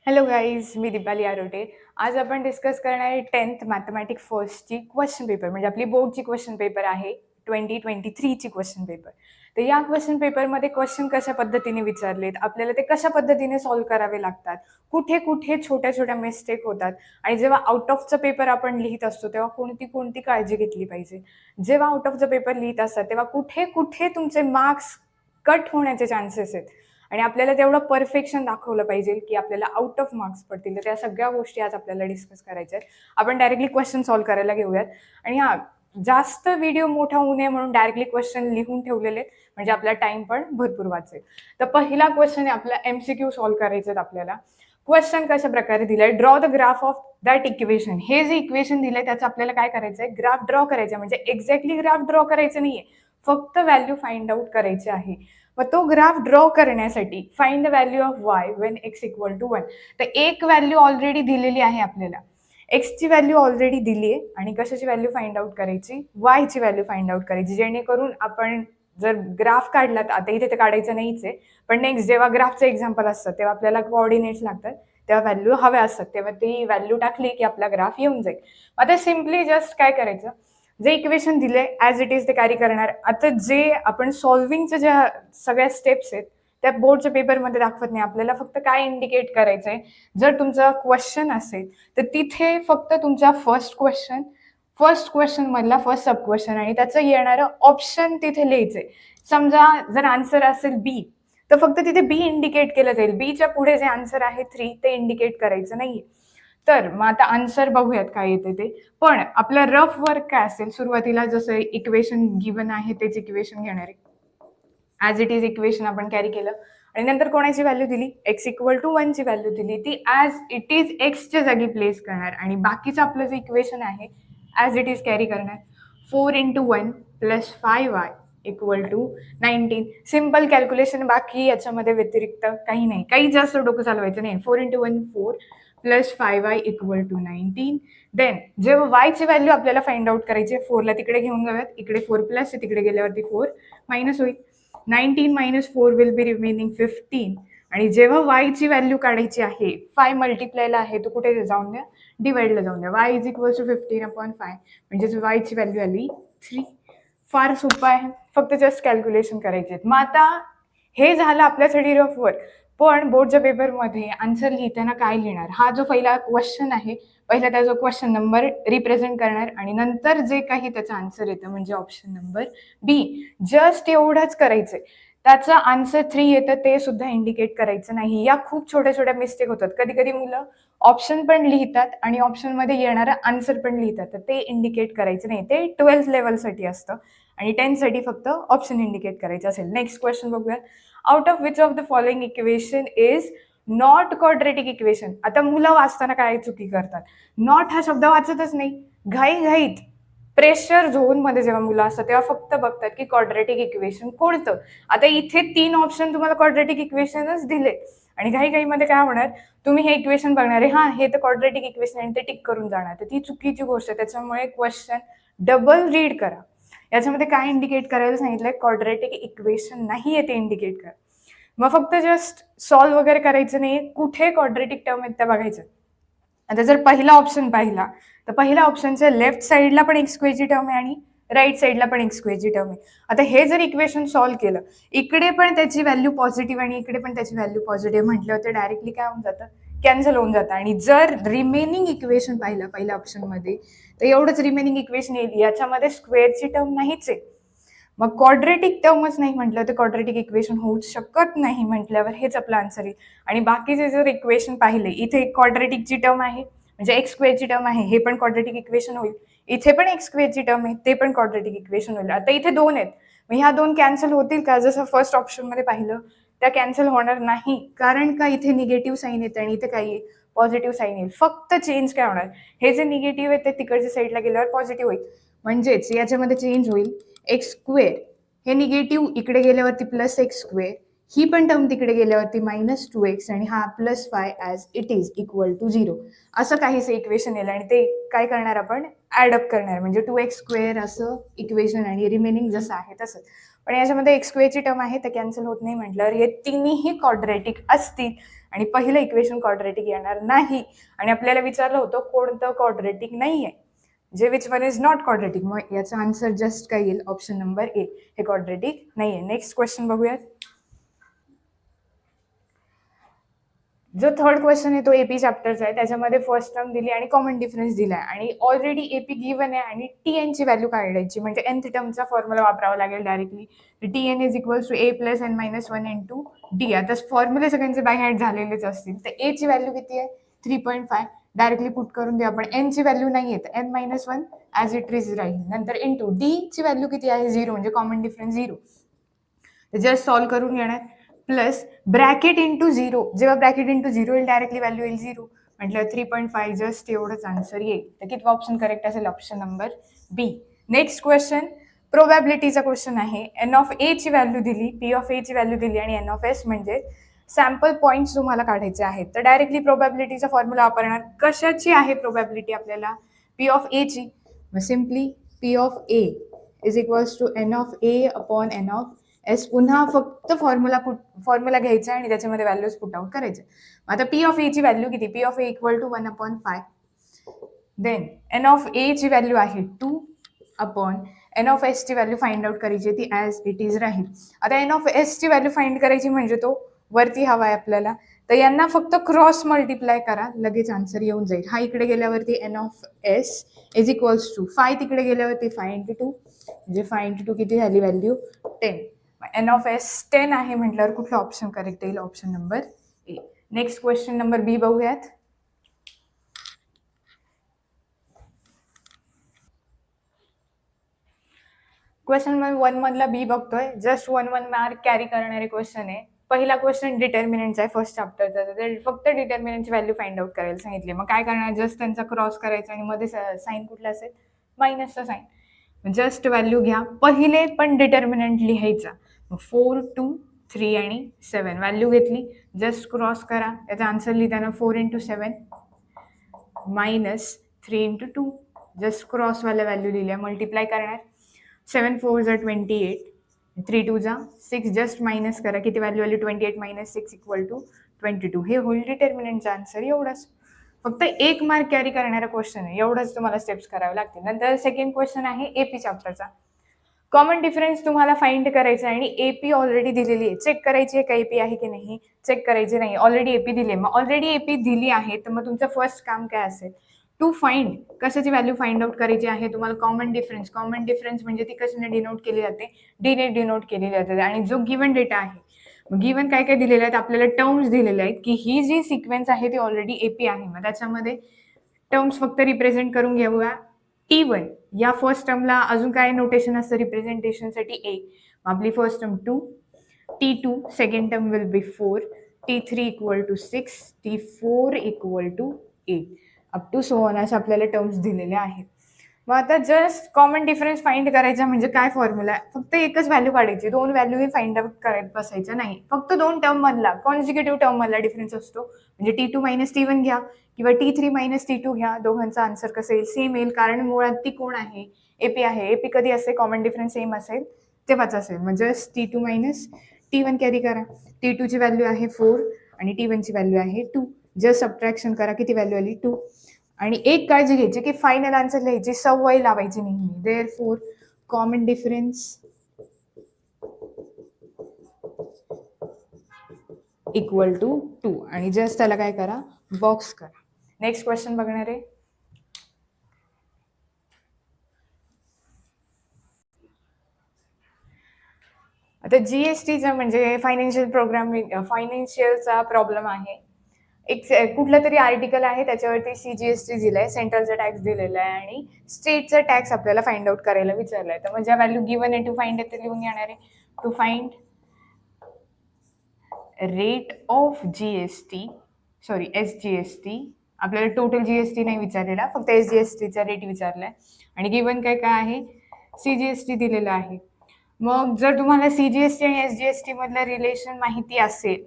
Hello guys, मी दीपाली आरोटे. आज आपण discuss करणार आहे 10th मॅथमॅटिक फर्स्टची क्वेश्चन पेपर, म्हणजे आपली बोर्डची क्वेश्चन पेपर आहे 2023ची क्वेश्चन पेपर. तर या क्वेश्चन पेपरमध्ये क्वेश्चन कशा पद्धतीने विचारलेत, आपल्याला ते कशा पद्धतीने सॉल्व्ह करावे लागतात, कुठे कुठे छोट्या छोट्या मिस्टेक होतात, आणि जेव्हा आउट ऑफचा पेपर आपण लिहित असतो तेव्हा कोणती कोणती काळजी घेतली पाहिजे. जेव्हा आउट ऑफचा पेपर लिहित असतात तेव्हा कुठे कुठे तुमचे मार्क्स कट होण्याचे चान्सेस आहेत आणि आपल्याला तेवढं परफेक्शन दाखवलं पाहिजे की आपल्याला आउट ऑफ मार्क्स पडतील. तर त्या सगळ्या गोष्टी आज आपल्याला डिस्कस करायच्या आहेत. आपण डायरेक्टली क्वेश्चन सॉल्व्ह करायला घेऊयात. आणि जास्त व्हिडिओ मोठा होऊ नये म्हणून डायरेक्टली क्वेश्चन लिहून ठेवलेले आहेत, म्हणजे आपला टाइम पण भरपूर वाचेल. तर पहिला क्वेश्चन आहे आपला MCQ सॉल्व्ह करायचे आहेत आपल्याला. क्वेश्चन कशा प्रकारे दिलाय, draw the graph of that equation. हे जे इक्वेशन दिलंय त्याचं आपल्याला काय करायचं आहे, ग्राफ ड्रॉ करायचा. म्हणजे एक्झॅक्टली ग्राफ ड्रॉ करायचं नाहीये, फक्त व्हॅल्यू फाइंड आउट करायची आहे. मग तो ग्राफ ड्रॉ करण्यासाठी find the value of Y when X equal to 1. तर एक व्हॅल्यू ऑलरेडी दिलेली आहे आपल्याला, एक्सची व्हॅल्यू ऑलरेडी दिली आहे. आणि कशाची व्हॅल्यू फाइंड आउट करायची, वायची व्हॅल्यू फाइंड आउट करायची. जेणेकरून आपण जर ग्राफ काढला, तर आता इथे ते काढायचं नाहीच आहे, पण नेक्स्ट जेव्हा ग्राफचं एक्झाम्पल असतं तेव्हा आपल्याला कोऑर्डिनेट्स लागतात, तेव्हा व्हॅल्यू हव्या असतात, तेव्हा ती व्हॅल्यू टाकली की आपला ग्राफ येऊन जाईल. आता सिम्पली जस्ट काय करायचं, जे इक्वेशन दिले ॲज इट इज ते कॅरी करणार. आता जे आपण सॉल्व्हिंगच्या ज्या सगळ्या स्टेप्स आहेत त्या बोर्डच्या पेपरमध्ये दाखवत नाही, आपल्याला फक्त काय इंडिकेट करायचं आहे. जर तुमचा क्वेश्चन असेल तर तिथे फक्त तुमचा फर्स्ट क्वेश्चन मधला फर्स्ट सब क्वेश्चन आणि त्याचं येणारं ऑप्शन तिथे लिहायचंय. समजा जर आन्सर असेल बी, तर फक्त तिथे बी इंडिकेट केलं जाईल. बीच्या पुढे जे आन्सर आहे 3 ते इंडिकेट करायचं नाहीये. तर मग आता आन्सर बघूयात काय येते ते. पण आपलं रफ वर्क काय असेल, सुरुवातीला जसं इक्वेशन गिवन आहे तेच इक्वेशन घेणार आहे, ॲज इट इज इक्वेशन आपण कॅरी केलं. आणि नंतर कोणाची व्हॅल्यू दिली, एक्स इक्वल टू 1 ची व्हॅल्यू दिली, ती ॲज इट इज एक्सच्या जागी प्लेस करणार. आणि बाकीचं आपलं जे इक्वेशन आहे ॲज इट इज कॅरी करणार. 4 × 1 + 5y equal to 19. Simple calculation, बाकी याच्यामध्ये व्यतिरिक्त काही नाही, काही जास्त डोकं चालवायचं नाही. 4 × 1 4 + 5y इक्वल टू 19. देन जेव्हा वायची व्हॅल्यू आपल्याला फाइंड आउट करायची आहे, 4ला तिकडे घेऊन जाऊयात, इकडे 4 प्लस आहे, तिकडे गेल्यावरती 4 मायनस होईल. 19 - 4 विल बी रिमेनिंग 15. आणि जेव्हा वायची व्हॅल्यू काढायची आहे, 5 मल्टिप्लायला आहे, तो कुठे जाऊन द्या, डिवाइडला जाऊन द्या. y इज इक्वल टू 15/5, म्हणजेच वायची व्हॅल्यू आली 3. फार सोपं आहे, फक्त जस्ट कॅल्क्युलेशन करायचे आहेत. मग आता हे झालं आपल्यासाठी रफ वर्क. पण बोर्डच्या पेपरमध्ये आन्सर लिहिताना काय लिहिणार, हा जो पहिला क्वेश्चन आहे, पहिला त्याचा क्वेश्चन नंबर रिप्रेझेंट करणार आणि नंतर जे काही त्याचं आन्सर येतं म्हणजे ऑप्शन नंबर बी. जस्ट एवढंच करायचंय. त्याचं आन्सर 3 येतं ते सुद्धा इंडिकेट करायचं नाही. या खूप छोट्या छोट्या मिस्टेक होतात. कधी कधी मुलं ऑप्शन पण लिहितात आणि ऑप्शनमध्ये येणारा आन्सर पण लिहितात, तर ते इंडिकेट करायचं नाही. ते 12th लेवलसाठी असतं आणि 10th साठी फक्त ऑप्शन इंडिकेट करायचं असेल. नेक्स्ट क्वेश्चन बघूया. Out of which of the following equation is not quadratic equation. आता मुलं वाचताना काय चुकी करतात, नॉट हा शब्द वाचतच नाही, घाईत प्रेशर झोनमध्ये जेव्हा मुलं असतात तेव्हा फक्त बघतात की क्वाड्रेटिक इक्वेशन कोणतं. आता इथे 3 ऑप्शन तुम्हाला क्वाड्रेटिक इक्वेशनच दिले आणि घाईमध्ये काय होणार, तुम्ही हे इक्वेशन बघणार आहे, हा हे तर क्वाड्रेटिक इक्वेशन आणि ते टिक करून जाणार, तर ती चुकीची गोष्ट आहे. त्याच्यामुळे क्वेश्चन डबल रीड करा. याच्यामध्ये काय इंडिकेट करायला सांगितलंय, क्वाड्रेटिक इक्वेशन नाही आहे ते इंडिकेट करा. मग फक्त जस्ट सॉल्व्ह वगैरे करायचं नाही, कुठे क्वाड्रेटिक टर्म आहेत त्या बघायचं. आता जर पहिला ऑप्शन पाहिला तर पहिल्या ऑप्शनच्या लेफ्ट साईडला पण एक स्क्वेअरची टर्म आहे आणि राईट साईडला पण एक स्क्वेअरची टर्म आहे. आता हे जर इक्वेशन सॉल्व्ह केलं, इकडे पण त्याची व्हॅल्यू पॉझिटिव्ह आणि इकडे पण त्याची व्हॅल्यू पॉझिटिव्ह म्हटलं होतं, डायरेक्टली काय होऊन जातं, कॅन्सल होऊन जातं. आणि जर रिमेनिंग इक्वेशन पाहिलं पहिल्या ऑप्शनमध्ये, तर एवढंच रिमेनिंग इक्वेशन येईल, याच्यामध्ये स्क्वेअरची टर्म नाहीच आहे. मग क्वाड्रेटिक टर्मच नाही म्हटलं तर क्वाड्रेटिक इक्वेशन होऊच शकत नाही म्हटल्यावर हेच आपलं आन्सर आहे. आणि बाकीचे जर इक्वेशन पाहिले, इथे एक क्वाड्रेटिकची टर्म आहे म्हणजे एक्स स्क्वेअरची टर्म आहे, हे पण क्वाड्रेटिक इक्वेशन होईल. इथे पण एक्स स्क्वेअरची टर्म आहे, ते पण क्वाड्रेटिक इक्वेशन होईल. आता इथे 2 आहेत, मग ह्या 2 कॅन्सल होतील का, जसं फर्स्ट ऑप्शनमध्ये पाहिलं त्या कॅन्सल होणार नाही, कारण का इथे निगेटिव्ह साईन येते आणि इथे काही पॉझिटिव्ह साईन येईल. फक्त चेंज काय होणार, हे जे निगेटिव्ह आहे ते तिकडच्या साईडला गेल्यावर पॉझिटिव्ह होईल, म्हणजेच याच्यामध्ये चेंज होईल. एक्स स्क्वेअर हे निगेटिव्ह इकडे गेल्यावरती प्लस एक्स स्क्वेअर, ही पण टर्म तिकडे गेल्यावरती -2x आणि हा +5 as it is equal to 0. असं काहीच इक्वेशन येईल आणि ते काय करणार आपण, ॲडअप करणार, म्हणजे 2x स्क्वेअर असं इक्वेशन आणि रिमेनिंग जसं आहे तसं. पण याच्यामध्ये एक्स क्यूची टर्म आहे तर कॅन्सल होत नाही म्हटल्यावर हे तिन्हीही क्वाड्रॅटिक असतील आणि पहिलं इक्वेशन क्वाड्रॅटिक येणार नाही. आणि आपल्याला विचारलं होतं कोणतं क्वाड्रॅटिक नाही आहे, जे which one is not quadratic. मग याचा आन्सर जस्ट काय येईल, ऑप्शन नंबर ए, हे क्वाड्रॅटिक नाही आहे. नेक्स्ट क्वेश्चन बघूयात. जो थर्ड क्वेश्चन आहे तो एपी चॅप्टरचा आहे. त्याच्यामध्ये फर्स्ट टर्म दिली आणि कॉमन डिफरन्स दिला आहे आणि ऑलरेडी एपी गिवन आहे आणि टी एनची व्हॅल्यू काढायची, म्हणजे nth टर्मचा फॉर्म्युला वापरावा लागेल directly. T N is equals to A plus N minus one into D. आता फॉर्म्युले सगळ्यांचे बाय हॅट झालेलेच असतील. तर ए ची व्हॅल्यू किती आहे, 3.5. डायरेक्टली पुट करून देऊ आपण. एन ची व्हॅल्यू नाही आहे तर N minus one as it is राहील. नंतर इन टू डी ची व्हॅल्यू किती आहे, 0, म्हणजे कॉमन डिफरन्स 0. जस्ट सॉल्व्ह करून घेणार. प्लस ब्रॅकेट इंटू 0, जेव्हा ब्रॅकेट इंटू 0 येईल डायरेक्टली व्हॅल्यू येईल 0, म्हटलं 3.5 जस्ट एवढंच आन्सर येईल. तर किती ऑप्शन करेक्ट असेल, ऑप्शन नंबर बी. नेक्स्ट क्वेश्चन प्रोबॅबिलिटीचा क्वेश्चन आहे. एन ऑफ ए ची व्हॅल्यू दिली, पी ऑफ ए ची व्हॅल्यू दिली आणि एन ऑफ एस म्हणजे सॅम्पल पॉईंट्स तुम्हाला काढायचे आहेत. तर डायरेक्टली प्रोबॅबिलिटीचा फॉर्म्युला वापरणार. कशाची आहे प्रोबॅबिलिटी आपल्याला, पी ऑफ ए ची. मग simply P of A is equals to N of A upon N of S. पुन्हा फक्त फॉर्म्युला घ्यायचा आणि त्याच्यामध्ये व्हॅल्यूज पुट आउट करायचे. आता पी ऑफ ए ची व्हॅल्यू किती, P of A equal to 1/5. Then N of A ची व्हॅल्यू आहे 2 अपॉन एन ऑफ एस ची व्हॅल्यू फाइंड आउट करायची, ती ॲज इट इज राहील. आता एन ऑफ एस ची व्हॅल्यू फाइंड करायची म्हणजे तो वरती हवा आहे आपल्याला, तर यांना फक्त क्रॉस मल्टिप्लाय करा, लगेच आन्सर येऊन जाईल. हा इकडे गेल्यावरती N of S is equals to 5, तिकडे गेल्यावरती 5 × 2, म्हणजे 5 × 2 किती झाली व्हॅल्यू, 10. एन ऑफ एस 10 आहे म्हटल्यावर कुठला ऑप्शन करेक्ट येईल, option number A. Next question number B बघूयात. क्वेश्चन नंबर 1 मधला बी बघतोय. जस्ट 1 मार्क कॅरी करणारे क्वेश्चन आहे. पहिला क्वेश्चन डिटर्मिनंटचा आहे फर्स्ट चॅप्टरचा, तर फक्त डिटर्मिनंटची व्हॅल्यू फाइंड आउट करायला सांगितली. मग काय करणार, जस्ट त्यांचा क्रॉस करायचा आणि मध्ये साईन कुठला असेल, मायनसचा साईन. जस्ट व्हॅल्यू घ्या, पहिले पण डिटर्मिनंट लिहायचा. 4, 2, 3 आणि 7 व्हॅल्यू घेतली, जस्ट क्रॉस करा. त्याचा आन्सर लिहिताना 4 × 7 मायनस 3 × 2, जस्ट क्रॉसवाल्या व्हॅल्यू लिहिल्या, मल्टिप्लाय करणार. 7 4 = 28, 3 2 = 6, जस्ट मायनस करा, किती व्हॅल्यू आली, 28 - 6 = 22. हे होईल डिटर्मिनंटचा आन्सर. एवढंच, फक्त 1 मार्क कॅरी करणारा क्वेश्चन आहे, एवढंच तुम्हाला स्टेप्स करावे लागतील. नंतर सेकंड क्वेश्चन आहे एपी चॅप्टरचा. कॉमन डिफरन्स तुम्हाला फाइंड करायचा आणि एपी ऑलरेडी दिलेली आहे. चेक करायची आहे का एपी आहे की नाही, चेक करायची नाही, ऑलरेडी एपी दिली आहे. मग ऑलरेडी एपी दिली आहे तर मग तुमचं फर्स्ट काम काय असेल, टू फाइंड, कशाची व्हॅल्यू फाइंड आउट करायची आहे तुम्हाला, कॉमन डिफरन्स. कॉमन डिफरन्स म्हणजे ती कशाने डिनोट केली जाते, डीने डिनोट केली जाते. आणि जो गिवन डेटा आहे, मग गिवन काय काय दिलेले आहेत आपल्याला, टर्म्स दिलेले आहेत की ही जी सिक्वेन्स आहे ती ऑलरेडी एपी आहे. मग त्याच्यामध्ये टर्म्स फक्त रिप्रेझेंट करून घेऊया. T1 या फर्स्ट टर्मला अजून काय नोटेशन असतं रिप्रेझेंटेशनसाठी, ए. आपली first term 2, T2 second term will be 4, T3 = 6, T4 = 8, up to so on अशा आपल्याला टर्म्स दिलेल्या आहेत. मग आता जस्ट कॉमन डिफरन्स फाइंड करायचा म्हणजे काय फॉर्म्युला आहे, फक्त एकच व्हॅल्यू काढायची, 2 व्हॅल्यूही फाइंड आउट करत बसायच्या नाही. फक्त 2 टर्म मधला, कॉन्सिक्युटिव्ह टर्म मधला डिफरन्स असतो. म्हणजे T2 - T1 घ्या किंवा T3 - T2 घ्या, दोघांचा आन्सर कसं येईल, सेम येईल. कारण मुळात ती कोण आहे, एपी आहे. एपी कधी असेल, कॉमन डिफरन्स सेम असेल तेव्हाच असेल. म्हणजे T2 - T1 कॅरी करा. T2 ची व्हॅल्यू आहे 4 आणि T1 ची व्हॅल्यू आहे 2. जस्ट सबट्रॅक्शन करा, किती व्हॅल्यू आली, 2. आणि एक काळजी घ्यायची की फायनल आन्सर लिहायची सवय लावायची नेहमी. Therefore common difference equal to 2 आणि जस्ट त्याला काय करा, बॉक्स करा. नेक्स्ट क्वेश्चन बघणार आहे. आता जीएसटीचा म्हणजे फायनान्शियलचा प्रॉब्लेम आहे. एक कुठलं तरी आर्टिकल आहे त्याच्यावरती सीजीएसटी दिलाय, सेंट्रलचा टॅक्स दिलेला आहे आणि स्टेटचा टॅक्स आपल्याला फाइंड आउट करायला विचारलाय. तर म्हणजे व्हॅल्यू गिवन आहे, टू फाइंड आहे ते लिहून घेणार आहे. To find rate of GST, sorry SGST, आपल्याला टोटल जीएसटी नाही विचारलेला, फक्त एसजीएसटीचा रेट विचारलाय आणि गिवन काय काय आहे, सीजीएसटी दिलेला आहे. मग जर तुम्हाला सीजीएसटी आणि एसजीएसटी मधलं रिलेशन माहिती असेल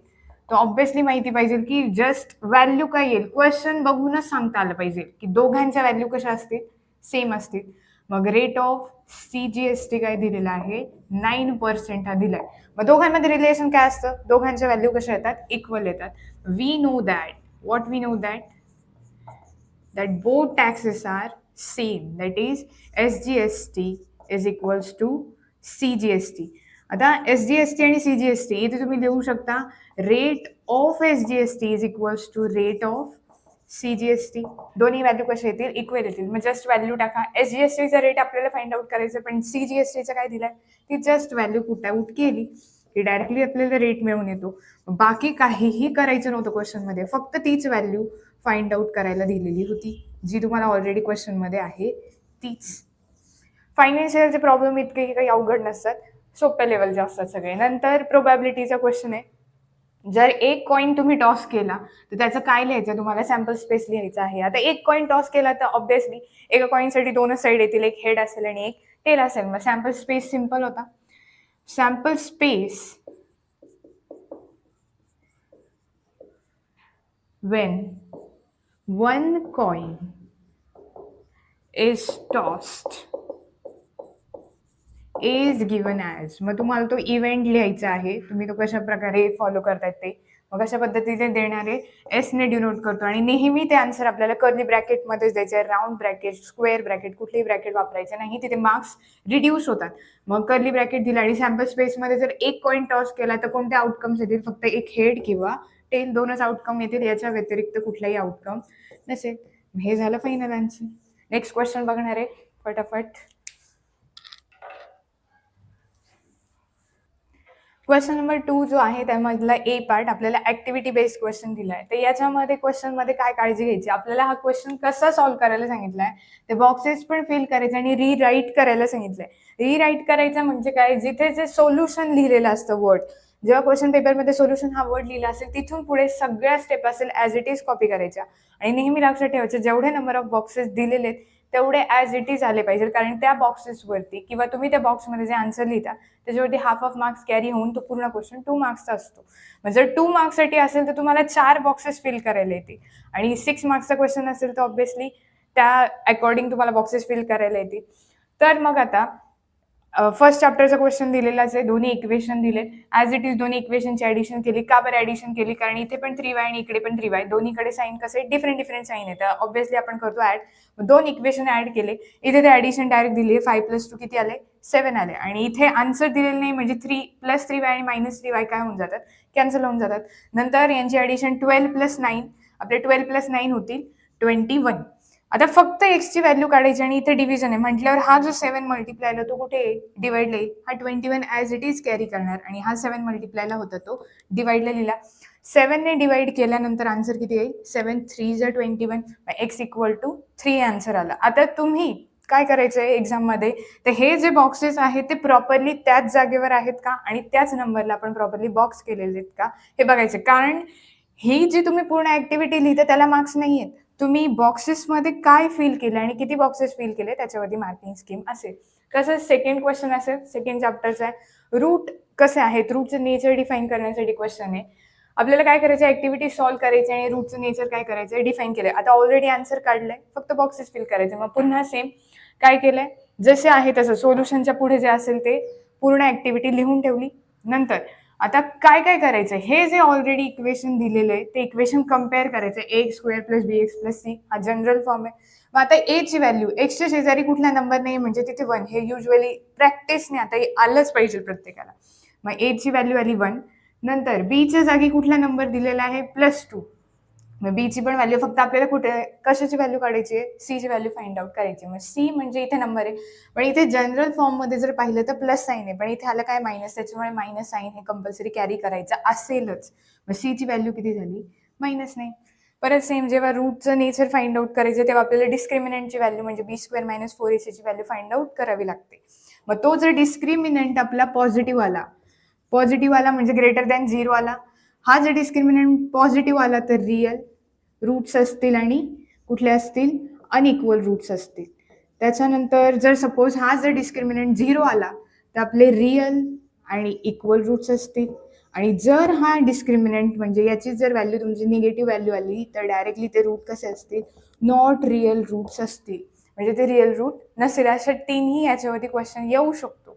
तर ऑब्व्हियसली माहिती पाहिजे की जस्ट व्हॅल्यू काय येईल, क्वेश्चन बघूनच सांगता आलं पाहिजे की दोघांच्या व्हॅल्यू कशा असतील, सेम असतील. मग रेट ऑफ CGST काय दिलेला आहे 9% हा दिलाय. मग दोघांमध्ये रिलेशन काय असतं, दोघांच्या व्हॅल्यू कशा येतात, इक्वल येतात. We know that, what we know that, that both taxes are same, that is SGST is equals to CGST. आता SGST आणि CGST इथे तुम्ही लिहू शकता rate of SGST is equals to rate of CGST. दोन्ही value कशा येतील, equal येतील. मग जस्ट व्हॅल्यू टाका. SGSTचा रेट आपल्याला फाइंड आउट करायचं, पण CGSTचा काय दिलाय, ती जस्ट व्हॅल्यू पुट आउट केली की डायरेक्टली आपल्याला रेट मिळून येतो. बाकी काहीही करायचं नव्हतं क्वेश्चनमध्ये, फक्त तीच व्हॅल्यू फाइंड आउट करायला दिलेली होती, जी तुम्हाला ऑलरेडी क्वेश्चनमध्ये आहे तीच. फायनान्शियलचे प्रॉब्लेम इतके काही अवघड नसतात, सोप्या लेवलचे असतात सगळे. नंतर प्रोबॅबिलिटीचा क्वेश्चन आहे. जर एक कॉइन तुम्ही टॉस केला तर त्याचं काय लिहायचं, तुम्हाला सॅम्पल स्पेस लिहायचं आहे. आता एक कॉइन टॉस केला तर ऑब्व्हियसली एका कॉइनसाठी दोनच साईड येतील, एक हेड असेल आणि एक टेल असेल. मग सॅम्पल स्पेस सिम्पल होता. Sample space when one coin is tossed is given as, मग तुम्हाला तो इव्हेंट लिहायचा आहे. तुम्ही तो कशा प्रकारे फॉलो करतायत ते, मग अशा पद्धतीने देणारे एस ने डिनोट करतो. आणि नेहमी ते आन्सर आपल्याला कर्ली ब्रॅकेटमध्येच द्यायचे आहे. राऊंड ब्रॅकेट, स्क्वेअर ब्रॅकेट, कुठलेही ब्रॅकेट वापरायचे नाही, तिथे मार्क्स रिड्यूस होतात. मग कर्ली ब्रॅकेट दिला आणि सॅम्पल स्पेसमध्ये जर एक कॉइन टॉस केला तर कोणते आउटकम्स येतील, फक्त एक हेड किंवा टेल, दोनच आउटकम येतील. याच्या व्यतिरिक्त कुठलाही आउटकम नसेल. हे झालं फायनल आन्सर. नेक्स्ट क्वेश्चन बघणार आहे फटाफट. क्वेश्चन नंबर 2 जो आहे त्यामधला ए पार्ट आपल्याला ऍक्टिव्हिटी बेस्ड क्वेश्चन दिलाय. तर याच्यामध्ये क्वेश्चनमध्ये काय काळजी घ्यायची, आपल्याला हा क्वेश्चन कसा सॉल्व्ह करायला सांगितलाय, ते बॉक्सेस पण फिल करायचे आणि रिराईट करायला सांगितलंय. रिराईट करायचं म्हणजे काय, जिथे जे सोल्युशन लिहिलेलं असतं वर्ड, जेव्हा क्वेश्चन पेपरमध्ये सोल्युशन हा वर्ड लिहिला असेल तिथून पुढे सगळ्या स्टेप असेल ॲज इट इज कॉपी करायच्या. आणि नेहमी लक्षात ठेवायचं, जेवढे नंबर ऑफ बॉक्सेस दिलेले आहेत तेवढे ॲज इट इज आले पाहिजे, कारण त्या बॉक्सेसवरती किंवा तुम्ही त्या बॉक्समध्ये जे आन्सर लिहिता त्याच्यावरती हाफ ऑफ मार्क्स कॅरी होऊन तो पूर्ण क्वेश्चन 2 मार्क्सचा असतो. मग जर 2 मार्क्ससाठी असेल तर तुम्हाला 4 बॉक्सेस फिल करायला येतील, आणि 6 मार्क्सचा क्वेश्चन असेल तर ऑब्व्हियसली त्या अकॉर्डिंग तुम्हाला बॉक्सेस फिल करायला येतील. तर मग आता फर्स्ट चॅप्टरचा क्वेश्चन दिलेलाच आहे, दोन्ही इक्वेशन दिले ॲज इट इज. दोन्ही इक्वेशनची ॲडिशन केली. का बरं ॲडिशन केली, कारण इथे पण 3y आणि इकडे पण 3y, दोन्हीकडे साईन कसे डिफरंट डिफरंट साईन येतं. ऑब्व्हियसली आपण करतो ॲड. दोन इक्वेशन ॲड केले, इथे ते ॲडिशन डायरेक्ट दिली आहे. 5 + 2 किती आले, 7 आले. आणि इथे आन्सर दिलेलं नाही म्हणजे 3 + 3y आणि -3y काय होऊन जातात, कॅन्सल होऊन जातात. नंतर यांची ॲडिशन 12 + 9, आपले 12 + 9 होतील 21. आता फक्त एक्सची व्हॅल्यू काढायची आणि इथे डिव्हिजन आहे म्हटल्यावर हा जो 7 मल्टिप्लायला तो कुठे डिवाइडला येईल, हा 21 ॲज इट इज कॅरी करणार आणि हा 7 मल्टिप्लायला होता तो डिवाइडला लिहिला. 7 ने डिवाइड केल्यानंतर आन्सर किती येईल, 7 3 = 21, x = 3 आन्सर आला. आता तुम्ही काय करायचं आहे एक्झाममध्ये, तर हे जे बॉक्सेस आहेत ते प्रॉपरली त्याच जागेवर आहेत का आणि त्याच नंबरला आपण प्रॉपरली बॉक्स केलेले आहेत का हे बघायचं. कारण ही जी तुम्ही पूर्ण ऍक्टिव्हिटी लिहिता त्याला मार्क्स नाही आहेत, तुम्ही बॉक्सेसमध्ये काय फिल केलं आणि किती बॉक्सेस फिल केले त्याच्यावरती मार्किंग स्कीम असेल. कसं सेकंड क्वेश्चन असेल, सेकंड चॅप्टरचा आहे. रूट कसे आहेत, रूटचं नेचर डिफाईन करण्यासाठी क्वेश्चन आहे. आपल्याला काय करायचं, ऍक्टिव्हिटी सॉल्व्ह करायची आणि रूटचं नेचर काय करायचं डिफाईन केलंय. आता ऑलरेडी आन्सर काढलंय, फक्त बॉक्सेस फिल करायचे. मग पुन्हा सेम काय केलंय, जसे आहे तसं सोल्युशनच्या पुढे जे असेल ते पूर्ण ऍक्टिव्हिटी लिहून ठेवली. नंतर आता काय काय करायचं, हे जे ऑलरेडी इक्वेशन दिलेलं आहे ते इक्वेशन कम्पेअर करायचं. a² + bx + c हा जनरल फॉर्म आहे. मग आता a ची व्हॅल्यू, एक्सच्या शेजारी कुठला नंबर नाही म्हणजे तिथे 1, हे युजली प्रॅक्टिसने आता आलंच पाहिजे प्रत्येकाला. मग a ची व्हॅल्यू आली 1. नंतर b च्या जागी कुठला नंबर दिलेला आहे, +2. मग b ची पण व्हॅल्यू फक्त आपल्याला कुठे कशाची व्हॅल्यू काढायची आहे, c ची व्हॅल्यू फाइंड आउट करायची. मग c म्हणजे इथे नंबर आहे, पण इथे जनरल फॉर्म मध्ये जर पाहिलं तर प्लस साईन आहे, पण इथे आलं काय मायनस, त्याच्यामुळे मायनस साईन हे कंपल्सरी कॅरी करायचं असेलच. मग c ची व्हॅल्यू किती झाली, -9. परत सेम जेव्हा रूटचं नेचर फाइंड आउट करायचं तेव्हा आपल्याला डिस्क्रिमिनंटची व्हॅल्यू म्हणजे b² - 4ac ची व्हॅल्यू फाइंड आउट करावी लागते. मग तो जर डिस्क्रिमिनंट आपला पॉझिटिव्ह आला म्हणजे >0 आला, हा जर डिस्क्रिमिनंट पॉझिटिव्ह आला तर रिअल रूट्स असतील आणि कुठले असतील, अनइक्वल रूट्स असतील. त्याच्यानंतर जर सपोज हा जर डिस्क्रिमिनंट 0 आला तर आपले रिअल आणि इक्वल रूट्स असतील. आणि जर हा डिस्क्रिमिनंट म्हणजे याची जर व्हॅल्यू तुमची निगेटिव्ह व्हॅल्यू आली तर डायरेक्टली ते रूट कसे असतील, नॉट रिअल रूट्स असतील. म्हणजे ते रिअल रूट नसेल. अशा तिन्ही याच्यावरती क्वेश्चन येऊ शकतो.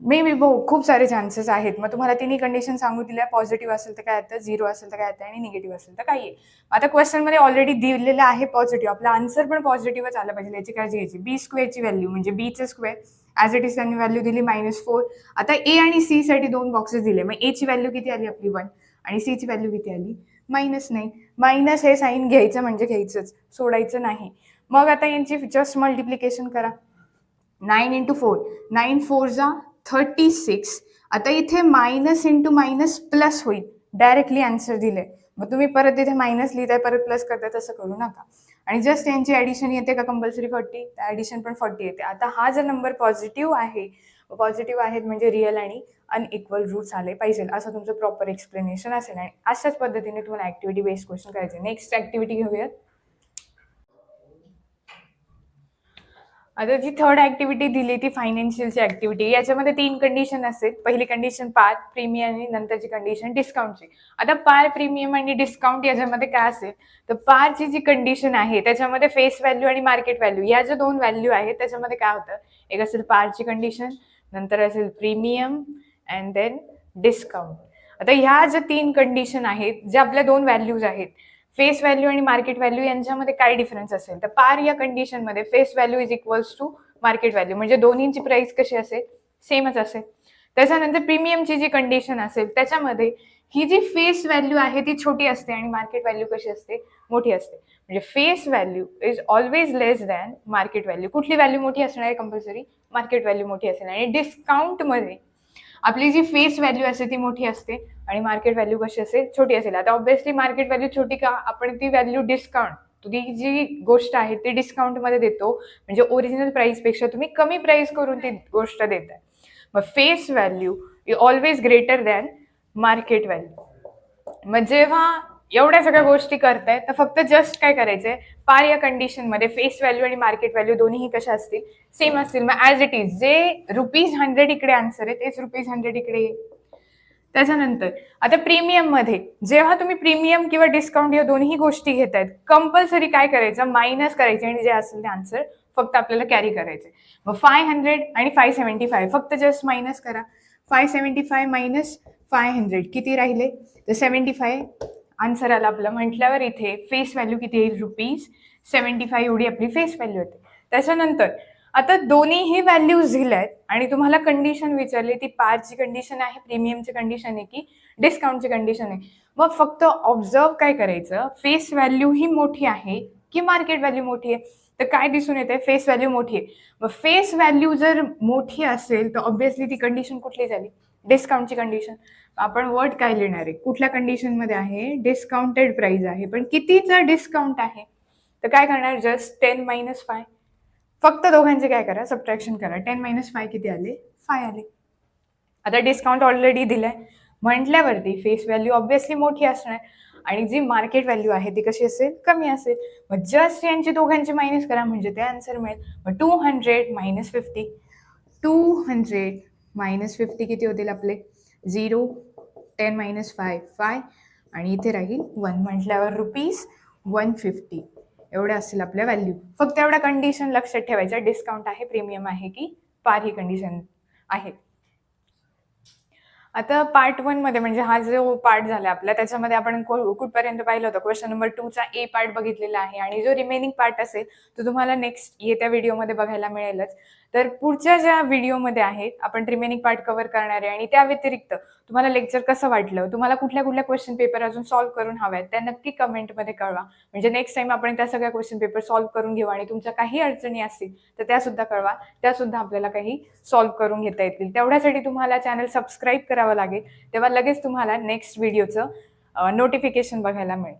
मे बी खूप सारे चान्सेस आहेत. मग तुम्हाला तिन्ही कंडिशन सांगू दिल्या, पॉझिटिव्ह असेल तर काय येतं, 0 असेल तर काय येतं आणि निगेटिव्ह असेल तर काय येईल. आता क्वेश्चनमध्ये ऑलरेडी दिलेलं आहे पॉझिटिव्ह, आपला आन्सर पण पॉझिटिव्हच आला पाहिजे, याची काळजी घ्यायची. बी स्क्वेअरची व्हॅल्यू म्हणजे बीचं स्क्वेअर ॲज इट इज त्यांनी व्हॅल्यू दिली -4. आता ए आणि सी साठी 2 बॉक्सेस दिले, मग ए ची व्हॅल्यू किती आली आपली 1 आणि सी ची व्हॅल्यू किती आली -9. मायनस हे साईन घ्यायचं म्हणजे घ्यायचंच, सोडायचं नाही. मग आता यांची जस्ट मल्टिप्लिकेशन करा. 9 × 4, 9 4 जा 36. आता इथे मायनस इंटू मायनस प्लस होईल, डायरेक्टली आन्सर दिले. मग तुम्ही परत इथे मायनस लिहिताय, परत प्लस करताय, तसं करू नका. आणि जस्ट यांची ऍडिशन येते का कंपल्सरी 40, ऍडिशन पण 40 येते. आता हा जर नंबर पॉझिटिव्ह आहे, पॉझिटिव्ह आहेत म्हणजे रिअल आणि अनइक्वल रूट्स आले पाहिजे, असं तुमचं प्रॉपर एक्सप्लेनेशन असेल. आणि अशाच पद्धतीने तुम्हाला ऍक्टिव्हिटी बेस्ड क्वेश्चन करायचे. नेक्स्ट ऍक्टिव्हिटी घेऊयात. आता जी थर्ड ऍक्टिव्हिटी दिली ती फायनान्शियलची ऍक्टिव्हिटी. याच्यामध्ये 3 कंडिशन असेल. पहिली कंडिशन पार, प्रीमियम आणि नंतरची कंडिशन डिस्काउंटची. आता पार, प्रीमियम आणि डिस्काउंट याच्यामध्ये काय असेल तर पारची जी कंडिशन आहे त्याच्यामध्ये फेस व्हॅल्यू आणि मार्केट व्हॅल्यू या ज्या 2 व्हॅल्यू आहेत त्याच्यामध्ये काय होतं, एक असेल पारची कंडिशन, नंतर असेल प्रीमियम अँड देन डिस्काउंट. आता ह्या ज्या 3 कंडिशन आहेत, ज्या आपल्या 2 व्हॅल्यूज आहेत, फेस व्हॅल्यू आणि मार्केट व्हॅल्यू यांच्यामध्ये काय डिफरन्स असेल तर पार या कंडिशनमध्ये face value is equals to market value, म्हणजे दोन्हींची प्राइस कशी असेल, सेमच असेल. त्याच्यानंतर प्रीमियमची जी कंडिशन असेल त्याच्यामध्ये ही जी फेस व्हॅल्यू आहे ती छोटी असते आणि मार्केट व्हॅल्यू कशी असते, मोठी असते. म्हणजे face value is always less than market value. कुठली व्हॅल्यू मोठी असणार आहे, कंपल्सरी मार्केट व्हॅल्यू मोठी असेल. आणि डिस्काउंटमध्ये आपली जी फेस व्हॅल्यू असते ती मोठी असते आणि मार्केट व्हॅल्यू कशी असेल, छोटी असेल. आता ऑब्व्हियसली मार्केट व्हॅल्यू छोटी का, आपण ती व्हॅल्यू डिस्काउंट, ती जी गोष्ट आहे ती डिस्काउंटमध्ये देतो, म्हणजे ओरिजिनल प्राइसपेक्षा तुम्ही कमी प्राइस करून ती गोष्ट देताय. मग face value is always greater than market value. मग जेव्हा एवढ्या सगळ्या गोष्टी करतायत तर फक्त जस्ट काय करायचंय, पार या कंडिशनमध्ये फेस व्हॅल्यू आणि मार्केट व्हॅल्यू दोन्हीही कशा असतील, सेम असतील. मग ॲज इट इज जे ₹100 इकडे आन्सर आहे तेच ₹100 इकडे येईल. त्याच्यानंतर आता प्रीमियम मध्ये जेव्हा तुम्ही प्रीमियम किंवा डिस्काउंट या दोन्ही गोष्टी घेतायत, कंपल्सरी काय करायचं, मायनस करायचे आणि जे असेल ते आन्सर फक्त आपल्याला कॅरी करायचे. मग 500 आणि 575 फक्त जस्ट मायनस करा. 575 मायनस 500 किती राहिले तर 75 आन्सर आला आपलं. म्हटल्यावर इथे फेस व्हॅल्यू किती येईल, ₹75 एवढी आपली फेस व्हॅल्यू होते. त्याच्यानंतर आता दोन्हीही व्हॅल्यूज दिल्यात आणि तुम्हाला कंडिशन विचारली, ती पारची कंडिशन आहे, प्रीमियमची कंडिशन आहे की डिस्काउंटची कंडिशन आहे. मग फक्त ऑब्झर्व काय करायचं, फेस व्हॅल्यू ही मोठी आहे की मार्केट व्हॅल्यू मोठी आहे, तर काय दिसून येते, फेस व्हॅल्यू मोठी आहे. मग फेस व्हॅल्यू जर मोठी असेल तर ऑब्व्हियसली ती कंडिशन कुठली झाली, डिस्काउंटची कंडिशन. आपण वर्ड काय लिहिणार आहे, कुठल्या कंडिशनमध्ये आहे, डिस्काउंटेड प्राइस आहे, पण कितीचा डिस्काउंट आहे, तर काय करणार, जस्ट 10 - 5. फक्त दोघांचे काय करा, सबट्रॅक्शन करा. 10 - 5 किती आले, 5 आले. आता डिस्काउंट ऑलरेडी दिलाय म्हटल्यावरती फेस व्हॅल्यू ऑब्व्हियसली मोठी असणार आणि जी मार्केट व्हॅल्यू आहे ती कशी असेल, कमी असेल. मग जस्ट यांची दोघांची मायनस करा म्हणजे ते आन्सर मिळेल. मग 200 - 50, 200 - 50 किती होतील आपले, 0. 10 - 5 5 आणि इथे राहील 1, म्हटल्यावर ₹150 एवढ्या असतील आपल्या व्हॅल्यू. फक्त एवढ्या कंडिशन लक्षात ठेवायचं, डिस्काउंट आहे, प्रीमियम आहे की पार ही कंडिशन आहे. आता पार्ट 1 मध्ये म्हणजे हा जो पार्ट झाला आपला त्याच्यामध्ये आपण कुठपर्यंत पाहिलं होतं, क्वेश्चन नंबर 2 चा ए पार्ट बघितलेला आहे आणि जो रिमेनिंग पार्ट असेल तो तुम्हाला नेक्स्ट येत्या व्हिडिओमध्ये बघायला मिळेलच. तर पुढच्या ज्या व्हिडिओमध्ये आहेत आपण रिमेनिंग पार्ट कव्हर करणार आहे आणि त्या व्यतिरिक्त तुम्हाला लेक्चर कसं वाटलं, तुम्हाला कुठल्या कुठल्या क्वेश्चन पेपर अजून सॉल्व्ह करून हव्यात त्या नक्की कमेंटमध्ये कळवा. म्हणजे नेक्स्ट टाइम आपण त्या सगळ्या क्वेश्चन पेपर सॉल्व्ह करून घेऊ आणि तुमच्या काही अडचणी असतील तर त्या सुद्धा कळवा, त्या सुद्धा आपल्याला काही सॉल्व्ह करून घेता येतील. तेवढ्यासाठी तुम्हाला चॅनल सबस्क्राईब करावं लागेल, तेव्हा लगेच तुम्हाला नेक्स्ट व्हिडिओचं नोटिफिकेशन बघायला मिळेल.